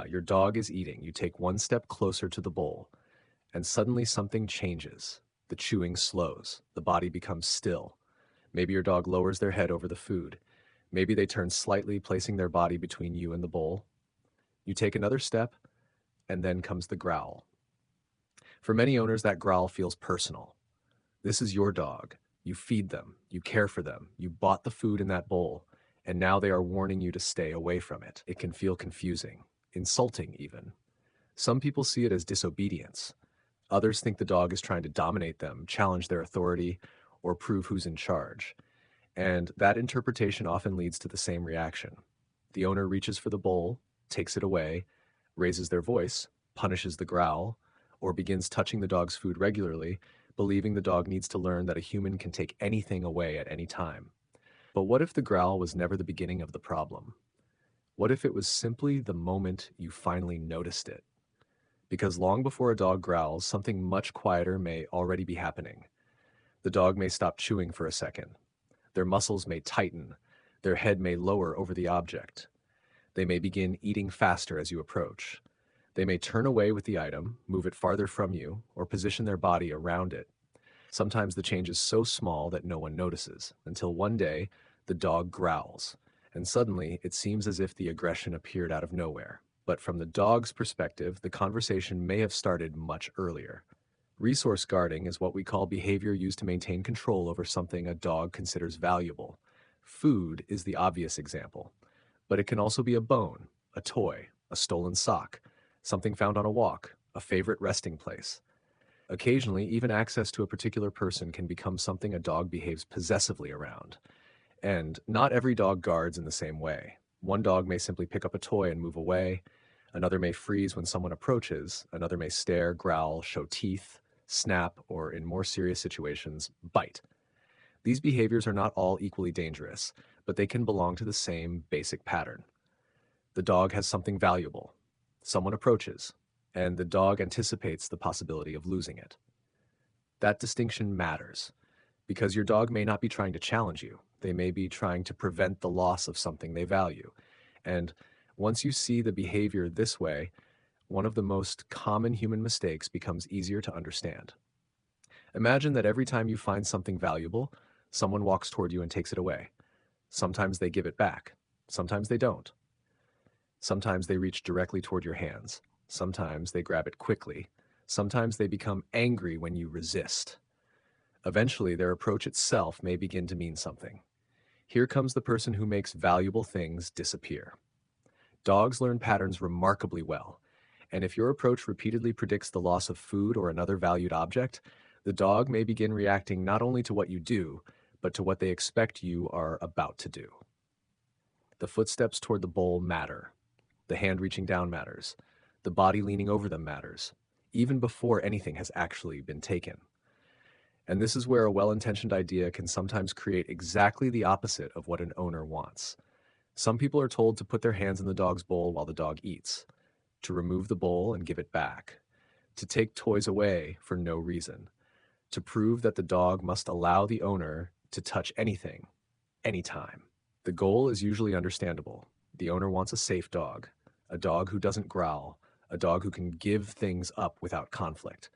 Your dog is eating. You take one step closer to the bowl, and suddenly something changes. The chewing slows. The body becomes still. Maybe your dog lowers their head over the food. Maybe they turn slightly, placing their body between you and the bowl. You take another step, and then comes the growl. For many owners, that growl feels personal. This is your dog. You feed them, you care for them, you bought the food in that bowl, and now they are warning you to stay away from it. It can feel confusing, insulting even. Some people see it as disobedience. Others think the dog is trying to dominate them, challenge their authority, or prove who's in charge. And that interpretation often leads to the same reaction. The owner reaches for the bowl, takes it away, raises their voice, punishes the growl, or begins touching the dog's food regularly, believing the dog needs to learn that a human can take anything away at any time. But what if the growl was never the beginning of the problem? What if it was simply the moment you finally noticed it? Because long before a dog growls, something much quieter may already be happening. The dog may stop chewing for a second. Their muscles may tighten. Their head may lower over the object. They may begin eating faster as you approach. They may turn away with the item, move it farther from you, or position their body around it. Sometimes the change is so small that no one notices, until one day, the dog growls, and suddenly it seems as if the aggression appeared out of nowhere. But from the dog's perspective, the conversation may have started much earlier. Resource guarding is what we call behavior used to maintain control over something a dog considers valuable. Food is the obvious example, but it can also be a bone, a toy, a stolen sock, something found on a walk, a favorite resting place. Occasionally, even access to a particular person can become something a dog behaves possessively around. And not every dog guards in the same way. One dog may simply pick up a toy and move away. Another may freeze when someone approaches. Another may stare, growl, show teeth, snap, or in more serious situations, bite. These behaviors are not all equally dangerous, but they can belong to the same basic pattern. The dog has something valuable. Someone approaches, and the dog anticipates the possibility of losing it. That distinction matters, because your dog may not be trying to challenge you. They may be trying to prevent the loss of something they value. And once you see the behavior this way, one of the most common human mistakes becomes easier to understand. Imagine that every time you find something valuable, someone walks toward you and takes it away. Sometimes they give it back. Sometimes they don't. Sometimes they reach directly toward your hands. Sometimes they grab it quickly. Sometimes they become angry when you resist. Eventually, their approach itself may begin to mean something. Here comes the person who makes valuable things disappear. Dogs learn patterns remarkably well, and if your approach repeatedly predicts the loss of food or another valued object, the dog may begin reacting not only to what you do, but to what they expect you are about to do. The footsteps toward the bowl matter. The hand reaching down matters. The body leaning over them matters, even before anything has actually been taken. And this is where a well-intentioned idea can sometimes create exactly the opposite of what an owner wants. Some people are told to put their hands in the dog's bowl while the dog eats, to remove the bowl and give it back, to take toys away for no reason, to prove that the dog must allow the owner to touch anything, anytime. The goal is usually understandable. The owner wants a safe dog, a dog who doesn't growl, a dog who can give things up without conflict.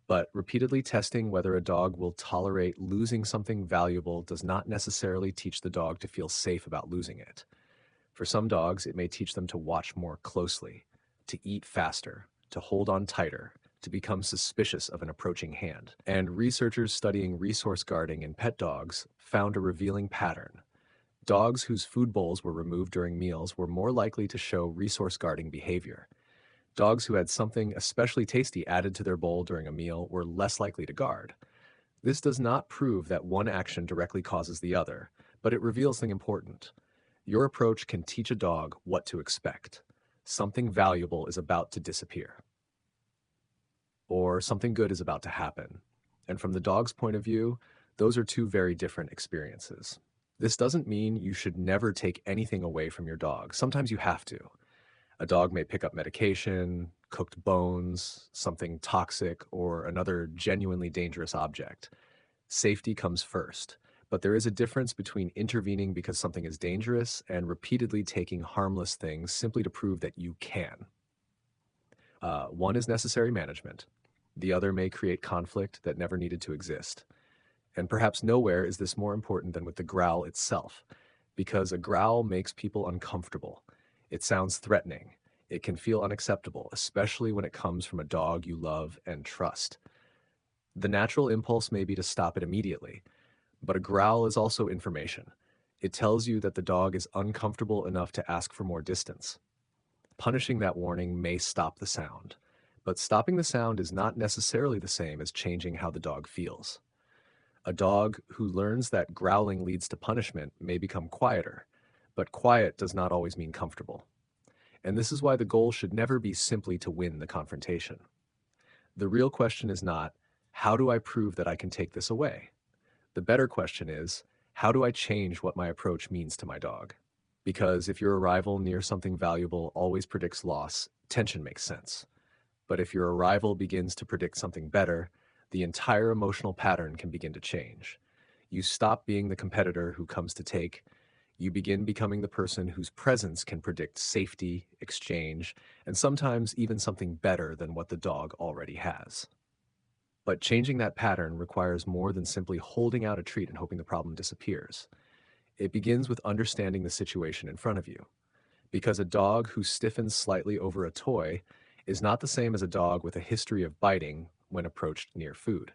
But repeatedly testing whether a dog will tolerate losing something valuable does not necessarily teach the dog to feel safe about losing it. For some dogs, it may teach them to watch more closely, to eat faster, to hold on tighter, to become suspicious of an approaching hand. And researchers studying resource guarding in pet dogs found a revealing pattern. Dogs whose food bowls were removed during meals were more likely to show resource guarding behavior. Dogs who had something especially tasty added to their bowl during a meal were less likely to guard. This does not prove that one action directly causes the other, but it reveals something important. Your approach can teach a dog what to expect. Something valuable is about to disappear, or something good is about to happen. And from the dog's point of view, those are two very different experiences. This doesn't mean you should never take anything away from your dog. Sometimes you have to. A dog may pick up medication, cooked bones, something toxic, or another genuinely dangerous object. Safety comes first, But there is a difference between intervening because something is dangerous and repeatedly taking harmless things simply to prove that you can. One is necessary management. The other may create conflict that never needed to exist. And perhaps nowhere is this more important than with the growl itself, because a growl makes people uncomfortable. It sounds threatening. It can feel unacceptable, especially when it comes from a dog you love and trust. The natural impulse may be to stop it immediately, but a growl is also information. It tells you that the dog is uncomfortable enough to ask for more distance. Punishing that warning may stop the sound, but stopping the sound is not necessarily the same as changing how the dog feels. A dog who learns that growling leads to punishment may become quieter, but quiet does not always mean comfortable. And this is why the goal should never be simply to win the confrontation. The real question is not, how do I prove that I can take this away? The better question is, how do I change what my approach means to my dog? Because if your arrival near something valuable always predicts loss, tension makes sense. But if your arrival begins to predict something better, the entire emotional pattern can begin to change. You stop being the competitor who comes to take. You begin becoming the person whose presence can predict safety, exchange, and sometimes even something better than what the dog already has. But changing that pattern requires more than simply holding out a treat and hoping the problem disappears. It begins with understanding the situation in front of you. Because a dog who stiffens slightly over a toy is not the same as a dog with a history of biting when approached near food.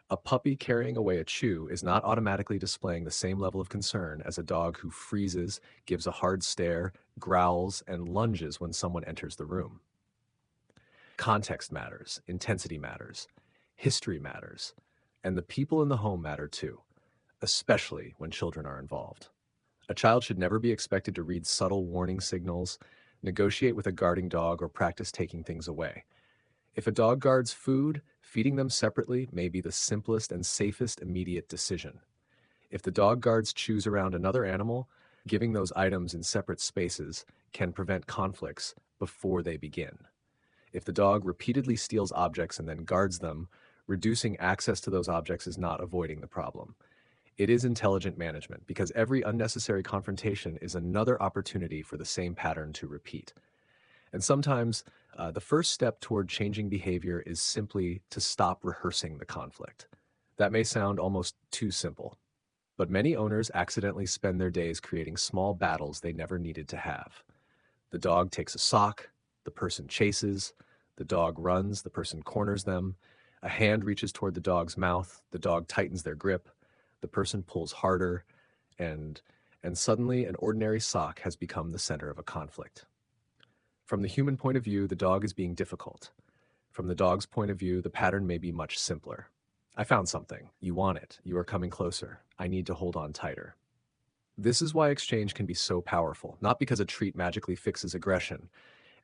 A puppy carrying away a chew is not automatically displaying the same level of concern as a dog who freezes, gives a hard stare, growls, and lunges when someone enters the room. Context matters, intensity matters, history matters, and the people in the home matter too, especially when children are involved. A child should never be expected to read subtle warning signals, negotiate with a guarding dog, or practice taking things away. If a dog guards food, feeding them separately may be the simplest and safest immediate decision. If the dog guards chews around another animal, giving those items in separate spaces can prevent conflicts before they begin. If the dog repeatedly steals objects and then guards them, reducing access to those objects is not avoiding the problem. It is intelligent management, because every unnecessary confrontation is another opportunity for the same pattern to repeat. And sometimes the first step toward changing behavior is simply to stop rehearsing the conflict. That may sound almost too simple, but many owners accidentally spend their days creating small battles they never needed to have. The dog takes a sock, the person chases, the dog runs, the person corners them, a hand reaches toward the dog's mouth, the dog tightens their grip, the person pulls harder, and suddenly an ordinary sock has become the center of a conflict. From the human point of view, the dog is being difficult. From the dog's point of view, the pattern may be much simpler. I found something. You want it. You are coming closer. I need to hold on tighter. This is why exchange can be so powerful, not because a treat magically fixes aggression,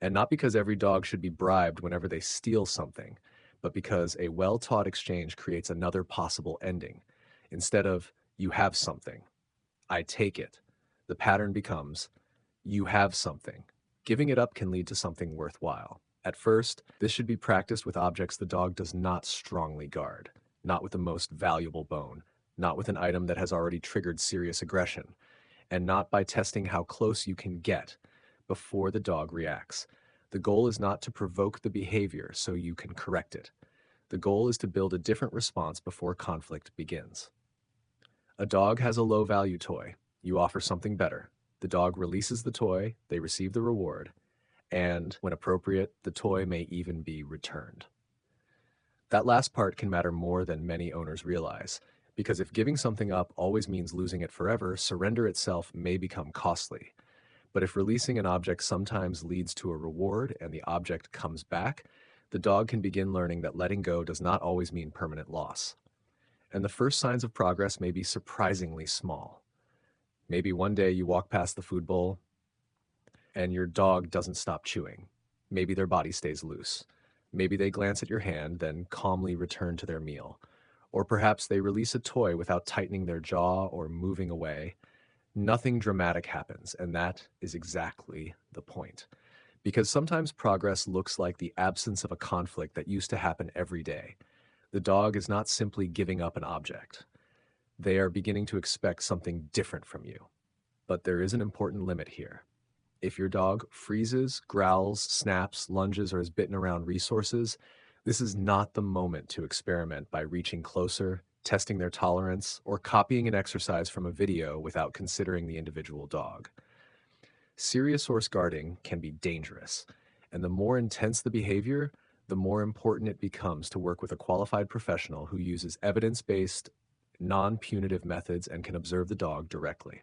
and not because every dog should be bribed whenever they steal something, but because a well-taught exchange creates another possible ending. Instead of, you have something, I take it, the pattern becomes, you have something. Giving it up can lead to something worthwhile. At first, this should be practiced with objects the dog does not strongly guard, not with the most valuable bone, not with an item that has already triggered serious aggression, and not by testing how close you can get before the dog reacts. The goal is not to provoke the behavior so you can correct it. The goal is to build a different response before conflict begins. A dog has a low-value toy. You offer something better. The dog releases the toy, they receive the reward, and, when appropriate, the toy may even be returned. That last part can matter more than many owners realize, because if giving something up always means losing it forever, surrender itself may become costly. But if releasing an object sometimes leads to a reward and the object comes back, the dog can begin learning that letting go does not always mean permanent loss. And the first signs of progress may be surprisingly small. Maybe one day you walk past the food bowl and your dog doesn't stop chewing. Maybe their body stays loose. Maybe they glance at your hand, then calmly return to their meal. Or perhaps they release a toy without tightening their jaw or moving away. Nothing dramatic happens, and that is exactly the point. Because sometimes progress looks like the absence of a conflict that used to happen every day. The dog is not simply giving up an object. They are beginning to expect something different from you. But there is an important limit here. If your dog freezes, growls, snaps, lunges, or is bitten around resources, this is not the moment to experiment by reaching closer, testing their tolerance, or copying an exercise from a video without considering the individual dog. Serious horse guarding can be dangerous, and the more intense the behavior, the more important it becomes to work with a qualified professional who uses evidence-based, non-punitive methods and can observe the dog directly.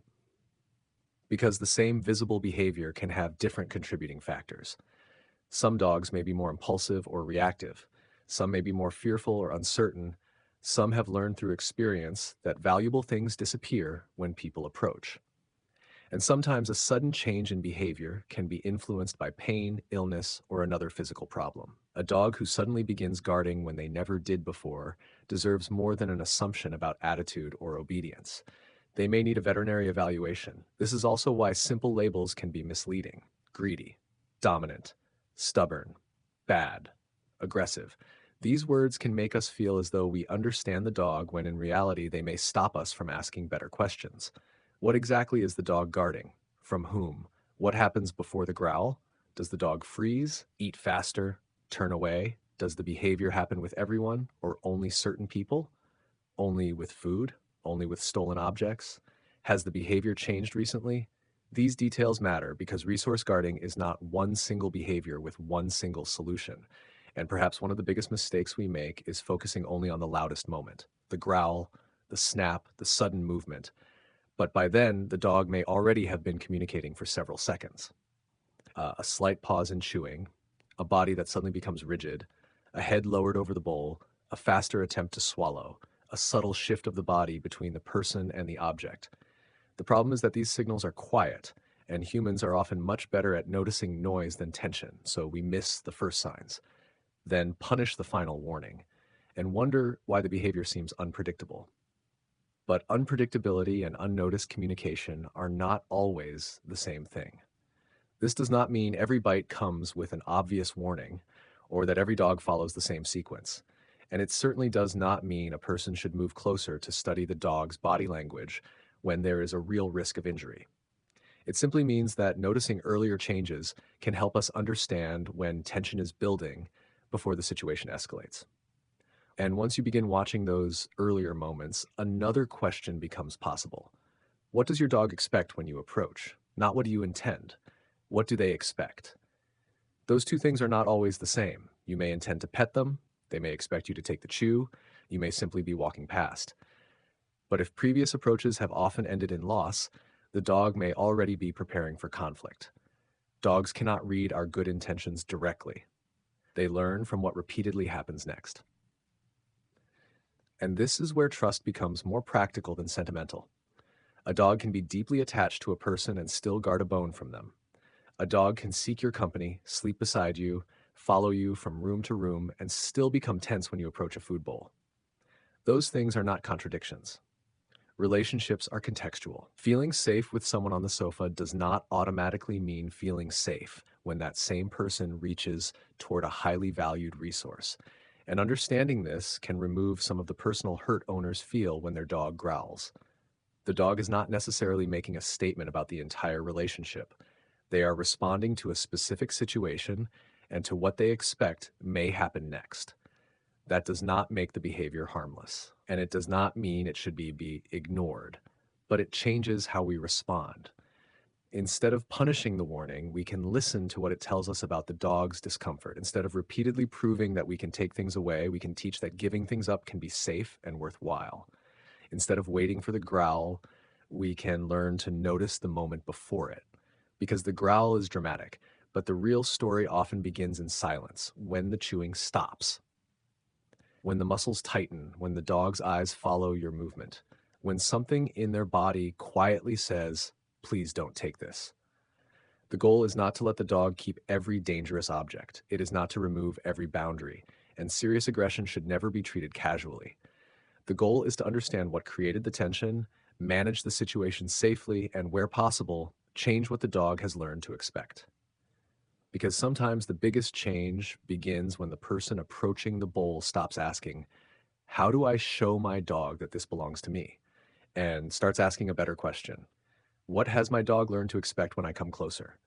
Because the same visible behavior can have different contributing factors. Some dogs may be more impulsive or reactive. Some may be more fearful or uncertain. Some have learned through experience that valuable things disappear when people approach. And sometimes a sudden change in behavior can be influenced by pain, illness, or another physical problem. A dog who suddenly begins guarding when they never did before deserves more than an assumption about attitude or obedience. They may need a veterinary evaluation. This is also why simple labels can be misleading. Greedy, dominant, stubborn, bad, aggressive. These words can make us feel as though we understand the dog when in reality they may stop us from asking better questions. What exactly is the dog guarding? From whom? What happens before the growl? Does the dog freeze, eat faster, turn away? Does the behavior happen with everyone or only certain people? Only with food? Only with stolen objects? Has the behavior changed recently? These details matter because resource guarding is not one single behavior with one single solution. And perhaps one of the biggest mistakes we make is focusing only on the loudest moment, the growl, the snap, the sudden movement. But by then, the dog may already have been communicating for several seconds. A slight pause in chewing, a body that suddenly becomes rigid, a head lowered over the bowl, a faster attempt to swallow, a subtle shift of the body between the person and the object. The problem is that these signals are quiet, and humans are often much better at noticing noise than tension, so we miss the first signs, then punish the final warning, and wonder why the behavior seems unpredictable. But unpredictability and unnoticed communication are not always the same thing. This does not mean every bite comes with an obvious warning, or that every dog follows the same sequence. And it certainly does not mean a person should move closer to study the dog's body language when there is a real risk of injury. It simply means that noticing earlier changes can help us understand when tension is building before the situation escalates. And once you begin watching those earlier moments, another question becomes possible. What does your dog expect when you approach? Not what do you intend? What do they expect? Those two things are not always the same. You may intend to pet them, they may expect you to take the chew, you may simply be walking past. But if previous approaches have often ended in loss, the dog may already be preparing for conflict. Dogs cannot read our good intentions directly. They learn from what repeatedly happens next. And this is where trust becomes more practical than sentimental. A dog can be deeply attached to a person and still guard a bone from them. A dog can seek your company, sleep beside you, follow you from room to room, and still become tense when you approach a food bowl. Those things are not contradictions. Relationships are contextual. Feeling safe with someone on the sofa does not automatically mean feeling safe when that same person reaches toward a highly valued resource. And understanding this can remove some of the personal hurt owners feel when their dog growls. The dog is not necessarily making a statement about the entire relationship. They are responding to a specific situation and to what they expect may happen next. That does not make the behavior harmless, and it does not mean it should be ignored, but it changes how we respond. Instead of punishing the warning, we can listen to what it tells us about the dog's discomfort. Instead of repeatedly proving that we can take things away, we can teach that giving things up can be safe and worthwhile. Instead of waiting for the growl, we can learn to notice the moment before it. Because the growl is dramatic, but the real story often begins in silence, when the chewing stops, when the muscles tighten, when the dog's eyes follow your movement, when something in their body quietly says, "Please don't take this." The goal is not to let the dog keep every dangerous object. It is not to remove every boundary, and serious aggression should never be treated casually. The goal is to understand what created the tension, manage the situation safely, and where possible, change what the dog has learned to expect. Because sometimes the biggest change begins when the person approaching the bowl stops asking, "How do I show my dog that this belongs to me?" and starts asking a better question. What has my dog learned to expect when I come closer?